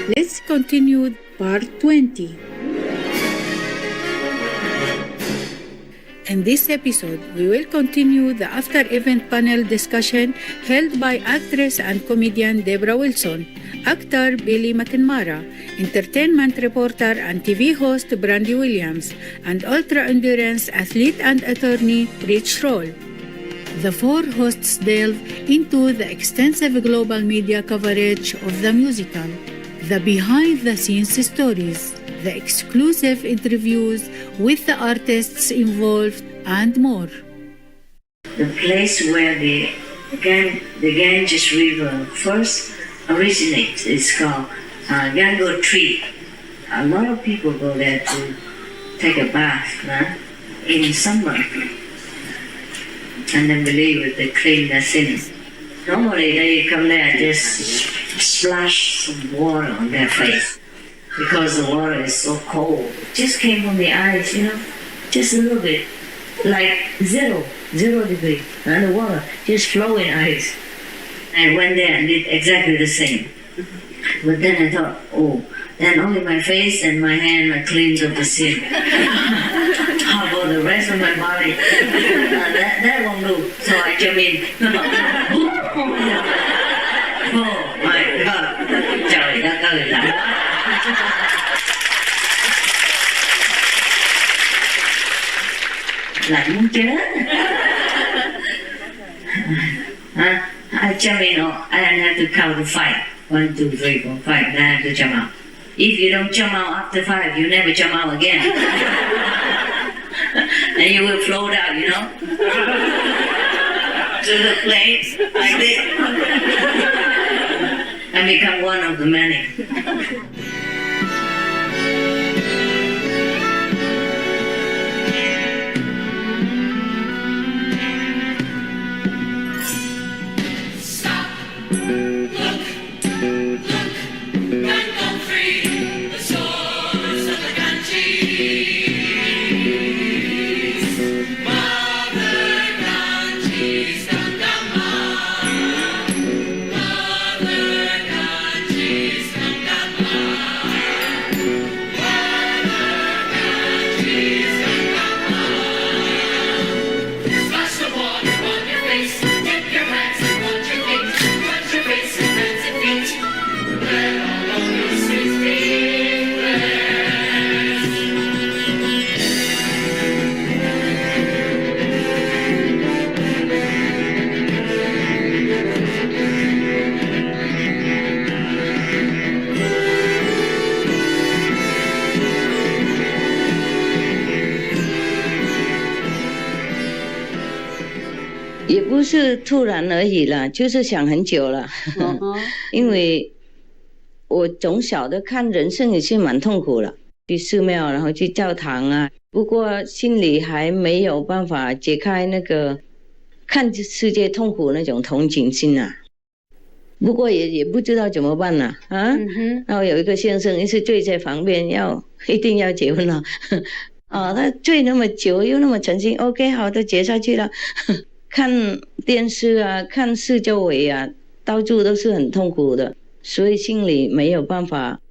Let's continue part 20. In this episode, we will continue the after-event panel discussion held by actress and comedian Deborah Wilson, actor Billy McNamara, entertainment reporter and TV host Brandy Williams, and ultra-endurance athlete and attorney Rich Roll. The four hosts delve into the extensive global media coverage of the musical, the behind-the-scenes stories, the exclusive interviews with the artists involved, and more. The place where the Ganges River first originates is called Gango Tree. A lot of people go there to take a bath in summer, and then believe they clean their sins. Normally they come there and just splash some water on their face because the water is so cold. It just came from the eyes, just a little bit, like zero degree, and the water just flowing ice. I went there and did exactly the same. But then I thought, then only my face and my hand are cleansed of the sin. How about the rest of my body? That won't do. So I jump in. Oh my God! Trời đất ơi lạnh. Lạnh muốn chết. I jump in, I have to count to 5. 1, 2, 3, 4, 5. Then I have to jump out. If you don't jump out after 5, you never jump out again. And you will float out, to the place like this. And become one of the many.也不是突然而已啦，就是想很久了。因为我从小的看人生也是蛮痛苦了，去寺庙，然后去教堂啊。不过心里还没有办法解开那个看世界痛苦那种同情心啊。不过也不知道怎么办了啊。然后有一个先生一直醉在旁边，一定要结婚了。他醉那么久又那么诚心 ，OK， 好的，结下去了。看电视啊，看四周围啊，到处都是很痛苦的，所以心里没有办法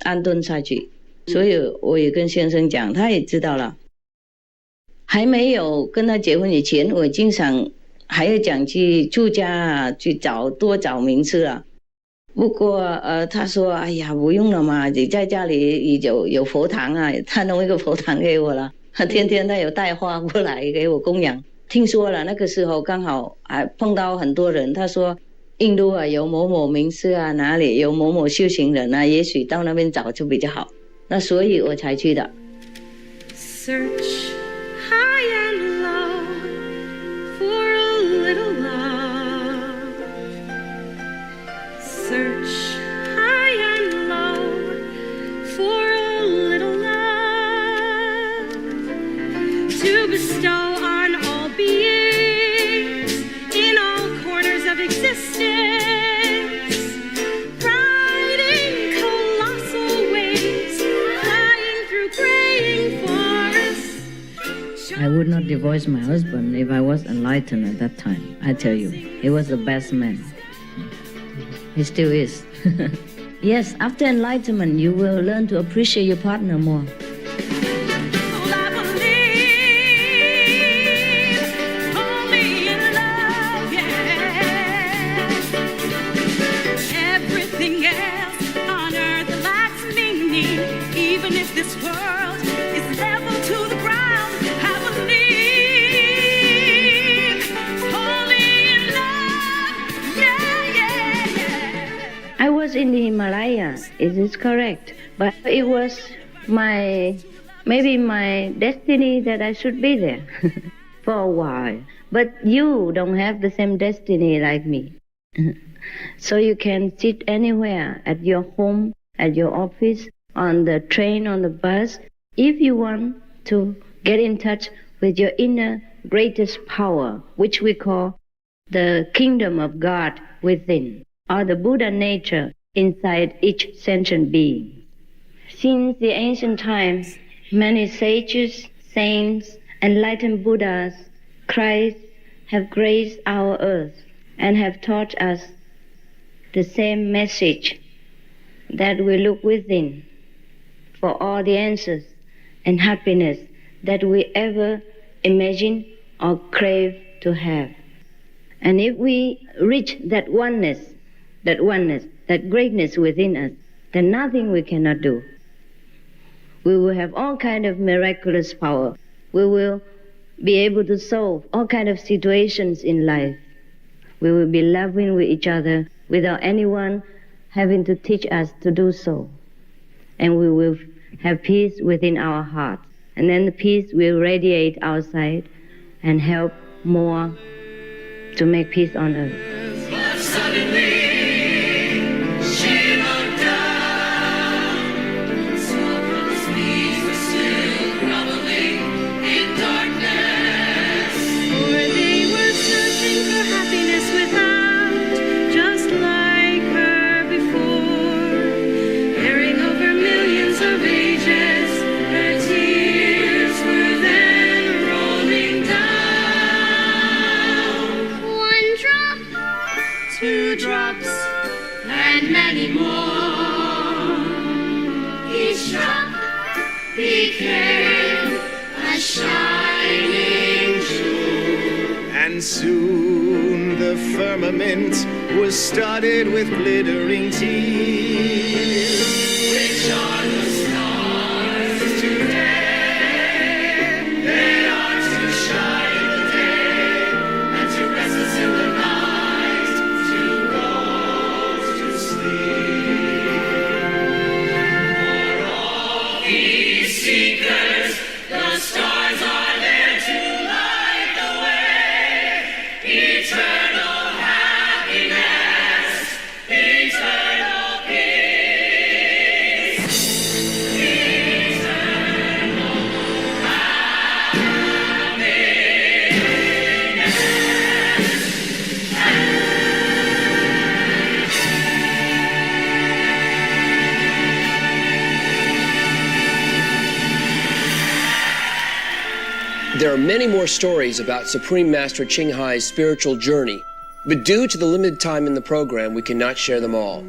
安顿下去。所以我也跟先生讲，他也知道了。还没有跟他结婚以前，我经常还要讲去出家啊，去多找名次啊。不过他说，哎呀，不用了嘛，你在家里有佛堂啊，他弄一个佛堂给我了，天天他有带花过来给我供养。听说了，那个时候刚好还碰到很多人，他说印度啊有某某名师啊，哪里有某某修行人啊，也许到那边找就比较好。那所以我才去的。Search high and low for a little love. Search high and low for a little love to bestow on all beings in all corners of existence. I would not divorce my husband if I was enlightened at that time. I tell you, he was the best man. He still is. Yes, after enlightenment, you will learn to appreciate your partner more. In the Himalaya, is this correct? But it was maybe my destiny that I should be there for a while. But you don't have the same destiny like me. So you can sit anywhere, at your home, at your office, on the train, on the bus, if you want to get in touch with your inner greatest power, which we call the kingdom of God within, or the Buddha nature inside each sentient being. Since the ancient times, many sages, saints, enlightened Buddhas, Christ have graced our earth and have taught us the same message, that we look within for all the answers and happiness that we ever imagine or crave to have. And if we reach that oneness, that greatness within us, then nothing we cannot do. We will have all kind of miraculous power. We will be able to solve all kind of situations in life. We will be loving with each other without anyone having to teach us to do so. And we will have peace within our hearts. And then the peace will radiate outside and help more to make peace on earth. But suddenly and soon the firmament was studded with glittering tears, which are the stars today. They are to shine in the day and to rest us in the night, to go to sleep. For all these seekers, the stars are there to light the way. Eternal happiness, eternal peace, eternal There are many more stories about Supreme Master Ching Hai's spiritual journey, but due to the limited time in the program, we cannot share them all.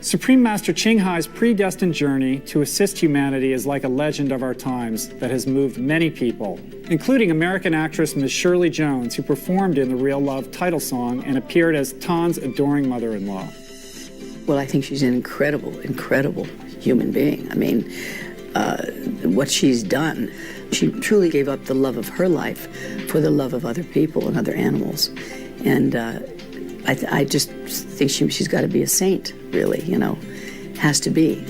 Supreme Master Ching Hai's predestined journey to assist humanity is like a legend of our times that has moved many people, including American actress Ms. Shirley Jones, who performed in the Real Love title song and appeared as Tan's adoring mother-in-law. Well, I think she's an incredible, incredible human being. I mean, what she's done, she truly gave up the love of her life for the love of other people and other animals. And I just think she's got to be a saint, really, you know, has to be.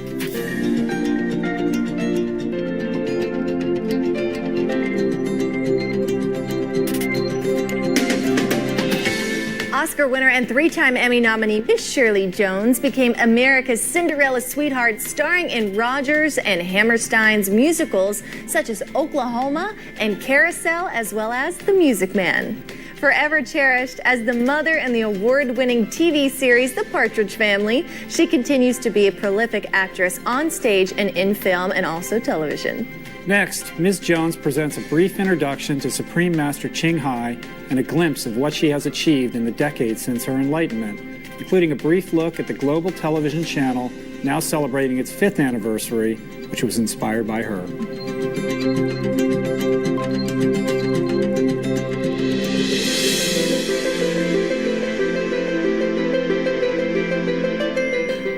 Oscar winner and three-time Emmy nominee Miss Shirley Jones became America's Cinderella sweetheart, starring in Rodgers and Hammerstein's musicals such as Oklahoma and Carousel, as well as The Music Man. Forever cherished as the mother in the award-winning TV series The Partridge Family, she continues to be a prolific actress on stage and in film and also television. Next, Ms. Jones presents a brief introduction to Supreme Master Ching Hai and a glimpse of what she has achieved in the decades since her enlightenment. including a brief look at the global television channel now celebrating its 5th anniversary, which was inspired by her.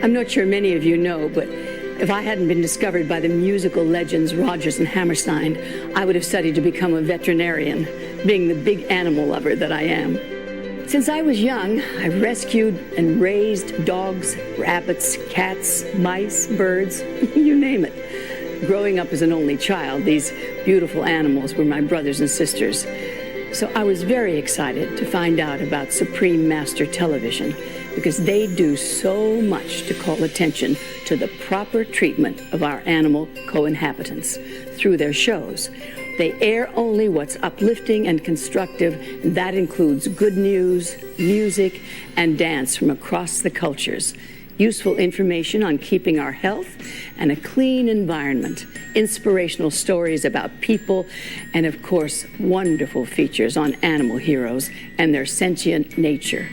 I'm not sure many of you know, but if I hadn't been discovered by the musical legends Rodgers and Hammerstein, I would have studied to become a veterinarian, being the big animal lover that I am. Since I was young, I've rescued and raised dogs, rabbits, cats, mice, birds, you name it. Growing up as an only child, these beautiful animals were my brothers and sisters. So I was very excited to find out about Supreme Master Television, because they do so much to call attention to the proper treatment of our animal co-inhabitants through their shows. They air only what's uplifting and constructive, and that includes good news, music, and dance from across the cultures, useful information on keeping our health and a clean environment, inspirational stories about people, and of course, wonderful features on animal heroes and their sentient nature.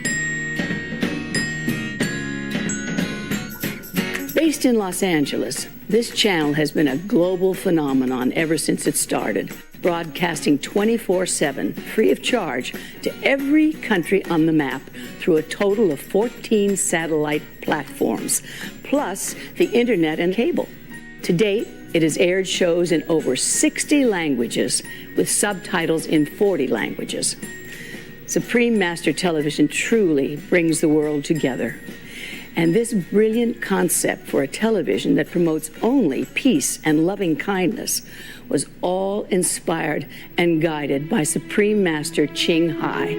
Based in Los Angeles, this channel has been a global phenomenon ever since it started, broadcasting 24/7, free of charge, to every country on the map through a total of 14 satellite platforms, plus the internet and cable. To date, it has aired shows in over 60 languages with subtitles in 40 languages. Supreme Master Television truly brings the world together. And this brilliant concept for a television that promotes only peace and loving kindness was all inspired and guided by Supreme Master Ching Hai.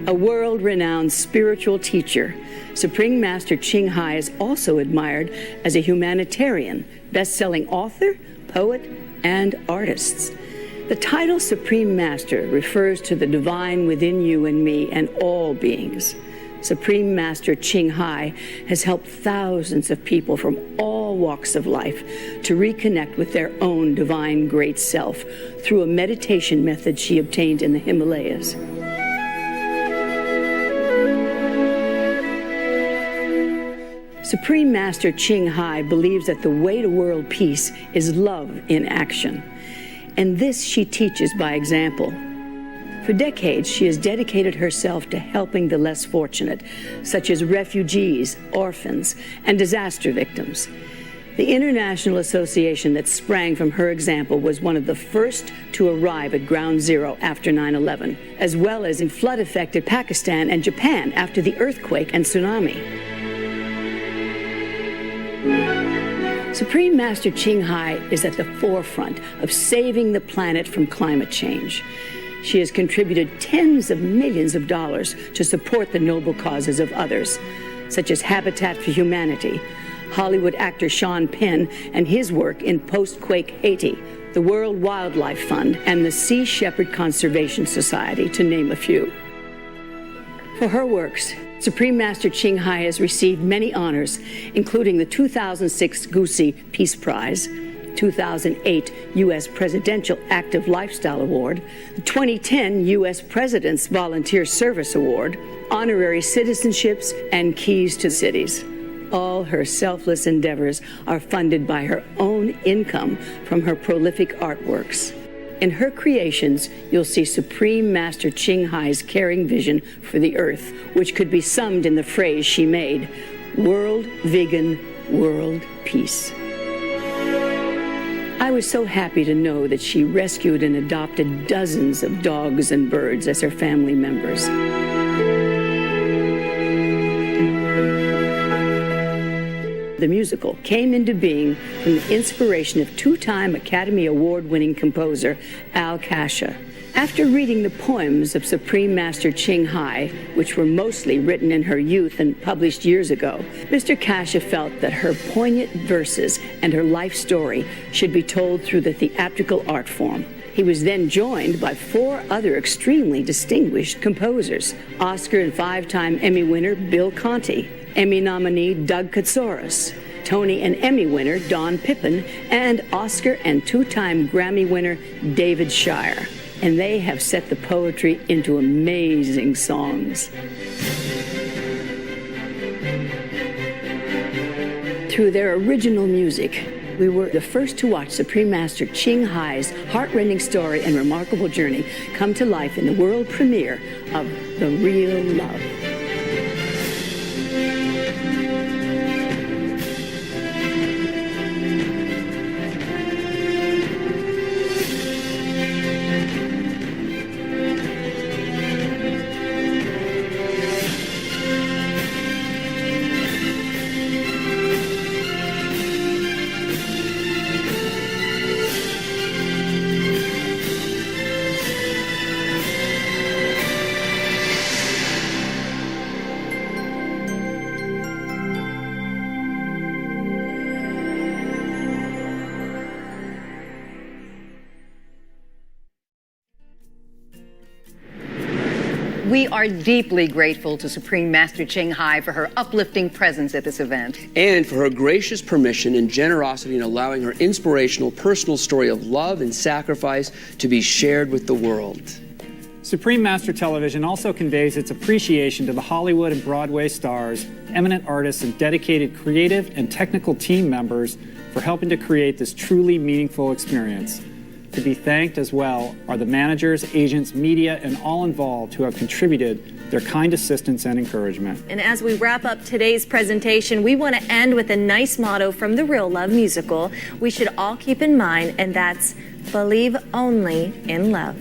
A world-renowned spiritual teacher, Supreme Master Ching Hai is also admired as a humanitarian, best-selling author, poet, and artists. The title Supreme Master refers to the divine within you and me and all beings. Supreme Master Ching Hai has helped thousands of people from all walks of life to reconnect with their own divine great self through a meditation method she obtained in the Himalayas. Supreme Master Ching Hai believes that the way to world peace is love in action. And this she teaches by example. For decades, she has dedicated herself to helping the less fortunate, such as refugees, orphans, and disaster victims. The international association that sprang from her example was one of the first to arrive at Ground Zero after 9/11, as well as in flood-affected Pakistan and Japan after the earthquake and tsunami. Supreme Master Ching Hai is at the forefront of saving the planet from climate change. She has contributed tens of millions of dollars to support the noble causes of others, such as Habitat for Humanity, Hollywood actor Sean Penn and his work in post-quake Haiti, the World Wildlife Fund, and the Sea Shepherd Conservation Society, to name a few. For her works, Supreme Master Ching Hai has received many honors, including the 2006 Gusi Peace Prize, 2008 U.S. Presidential Active Lifestyle Award, the 2010 U.S. President's Volunteer Service Award, honorary citizenships, and keys to cities. All her selfless endeavors are funded by her own income from her prolific artworks. In her creations, you'll see Supreme Master Ching Hai's caring vision for the earth, which could be summed in the phrase she made, World Vegan, World Peace. I was so happy to know that she rescued and adopted dozens of dogs and birds as her family members. The musical came into being from the inspiration of two-time Academy Award-winning composer Al Kasha. After reading the poems of Supreme Master Ching Hai, which were mostly written in her youth and published years ago, Mr. Kasha felt that her poignant verses and her life story should be told through the theatrical art form. He was then joined by 4 other extremely distinguished composers, Oscar and 5-time Emmy winner Bill Conti, Emmy nominee Doug Katsouris, Tony and Emmy winner Don Pippin, and Oscar and two-time Grammy winner David Shire. And they have set the poetry into amazing songs. Through their original music, we were the first to watch Supreme Master Ching Hai's heartrending story and remarkable journey come to life in the world premiere of The Real Love. We are deeply grateful to Supreme Master Ching Hai for her uplifting presence at this event. And for her gracious permission and generosity in allowing her inspirational personal story of love and sacrifice to be shared with the world. Supreme Master Television also conveys its appreciation to the Hollywood and Broadway stars, eminent artists, and dedicated creative and technical team members for helping to create this truly meaningful experience. To be thanked as well are the managers, agents, media, and all involved who have contributed their kind assistance and encouragement. And as we wrap up today's presentation, we want to end with a nice motto from the Real Love musical we should all keep in mind, and that's believe only in love.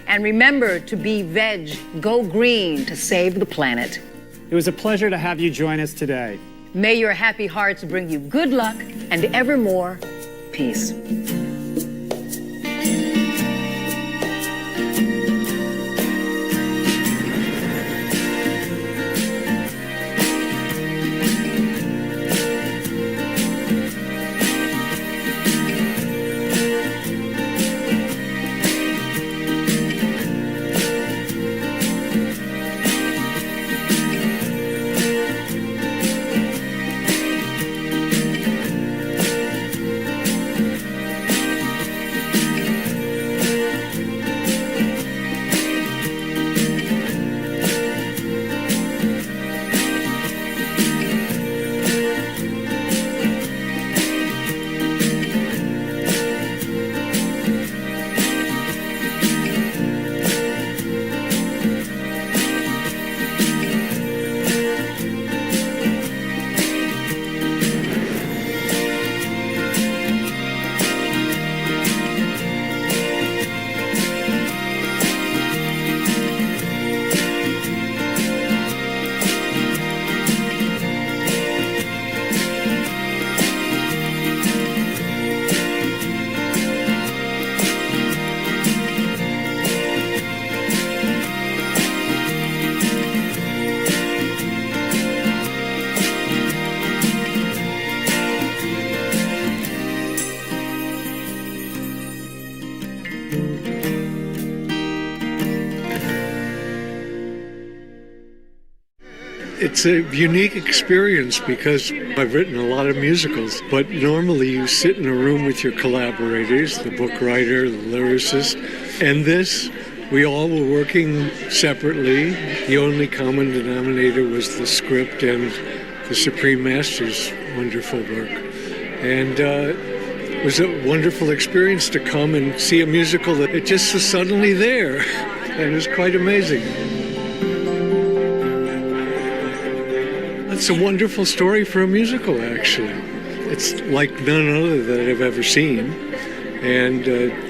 And remember to be veg, go green to save the planet. It was a pleasure to have you join us today. May your happy hearts bring you good luck and evermore peace. It's a unique experience because I've written a lot of musicals, but normally you sit in a room with your collaborators, the book writer, the lyricist, and this, we all were working separately. The only common denominator was the script and the Supreme Master's wonderful work. And it was a wonderful experience to come and see a musical that it just was suddenly there, and it was quite amazing. It's a wonderful story for a musical, actually. It's like none other that I've ever seen. And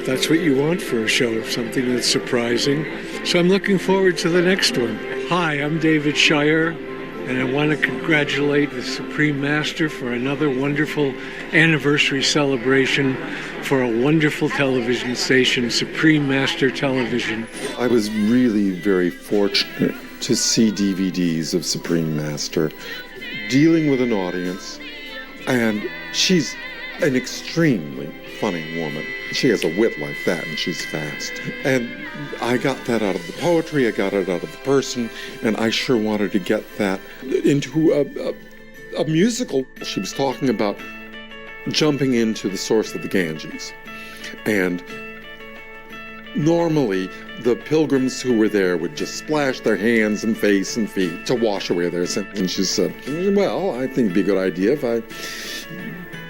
that's what you want for a show, something that's surprising. So I'm looking forward to the next one. Hi, I'm David Shire, and I want to congratulate the Supreme Master for another wonderful anniversary celebration for a wonderful television station, Supreme Master Television. I was really very fortunate to see DVDs of Supreme Master dealing with an audience, and she's an extremely funny woman. She has a wit like that, and she's fast. And I got that out of the poetry, I got it out of the person, and I sure wanted to get that into a musical. She was talking about jumping into the source of the Ganges. And normally, the pilgrims who were there would just splash their hands and face and feet to wash away their sins. And she said, well, I think it'd be a good idea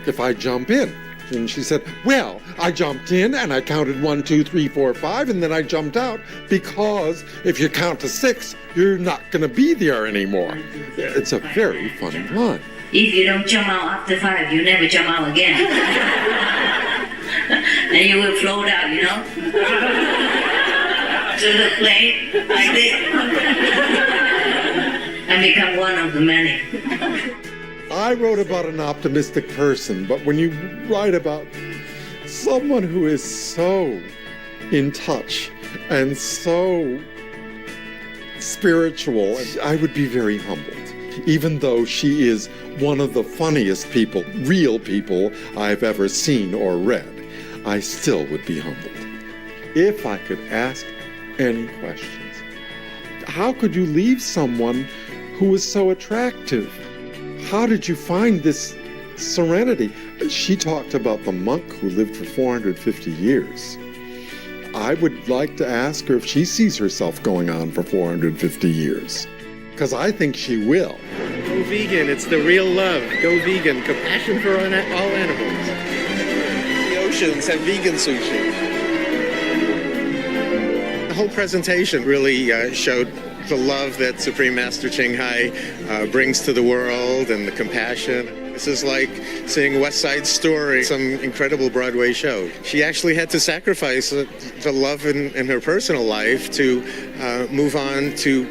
if I jump in. And she said, well, I jumped in and I counted 1, 2, 3, 4, 5, and then I jumped out because if you count to 6, you're not going to be there anymore. It's a very funny line. If you don't jump out after 5, you never jump out again. And you will float out, you know? To the plane, like this. And become one of the many. I wrote about an optimistic person, but when you write about someone who is so in touch and so spiritual, I would be very humbled. Even though she is one of the funniest people, real people I've ever seen or read, I still would be humbled. If I could ask any questions, how could you leave someone who was so attractive? How did you find this serenity? She talked about the monk who lived for 450 years. I would like to ask her if she sees herself going on for 450 years. Because I think she will. Go vegan, it's the real love. Go vegan, compassion for all animals. The oceans have vegan sushi. The whole presentation really showed the love that Supreme Master Ching Hai brings to the world and the compassion. This is like seeing West Side Story, some incredible Broadway show. She actually had to sacrifice the love in her personal life to move on to,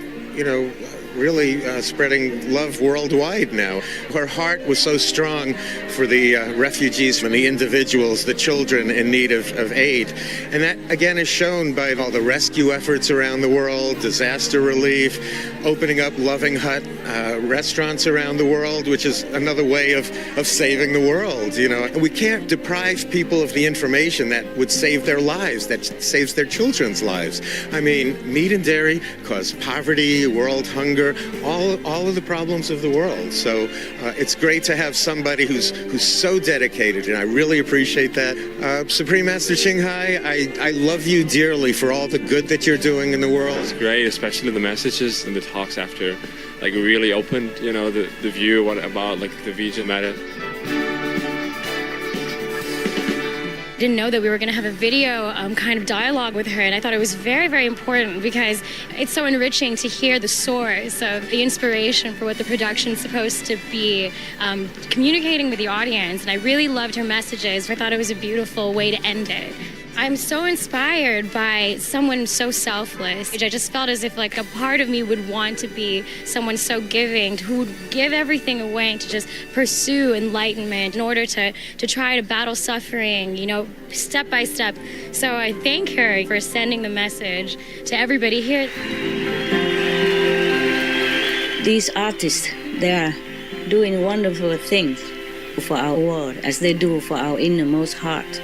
really spreading love worldwide now. Her heart was so strong for the refugees and the individuals, the children in need of aid. And that, again, is shown by all the rescue efforts around the world, disaster relief, opening up loving hut restaurants around the world, which is another way of saving the world, And we can't deprive people of the information that would save their lives, that saves their children's lives. I mean, meat and dairy cause poverty, world hunger, all of the problems of the world. So it's great to have somebody who's so dedicated, and I really appreciate that. Supreme Master Ching Hai, I love you dearly for all the good that you're doing in the world. It's great, especially the messages and the talks after, really opened, the view about the vegan matter. Didn't know that we were going to have a video kind of dialogue with her, and I thought it was very, very important because it's so enriching to hear the source of the inspiration for what the production's supposed to be communicating with the audience, and I really loved her messages. I thought it was a beautiful way to end it. I'm so inspired by someone so selfless. I just felt as if a part of me would want to be someone so giving, who would give everything away to just pursue enlightenment in order to try to battle suffering, step by step. So I thank her for sending the message to everybody here. These artists, they are doing wonderful things for our world as they do for our innermost heart.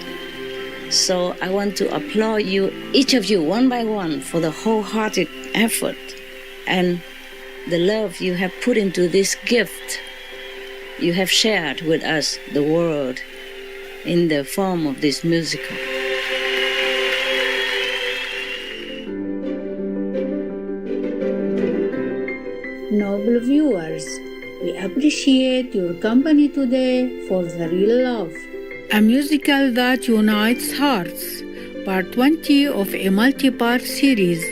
So I want to applaud you, each of you, one by one, for the wholehearted effort and the love you have put into this gift you have shared with us, the world, in the form of this musical. Noble viewers, we appreciate your company today for The Real Love, a musical that unites hearts, part 20 of a multi-part series.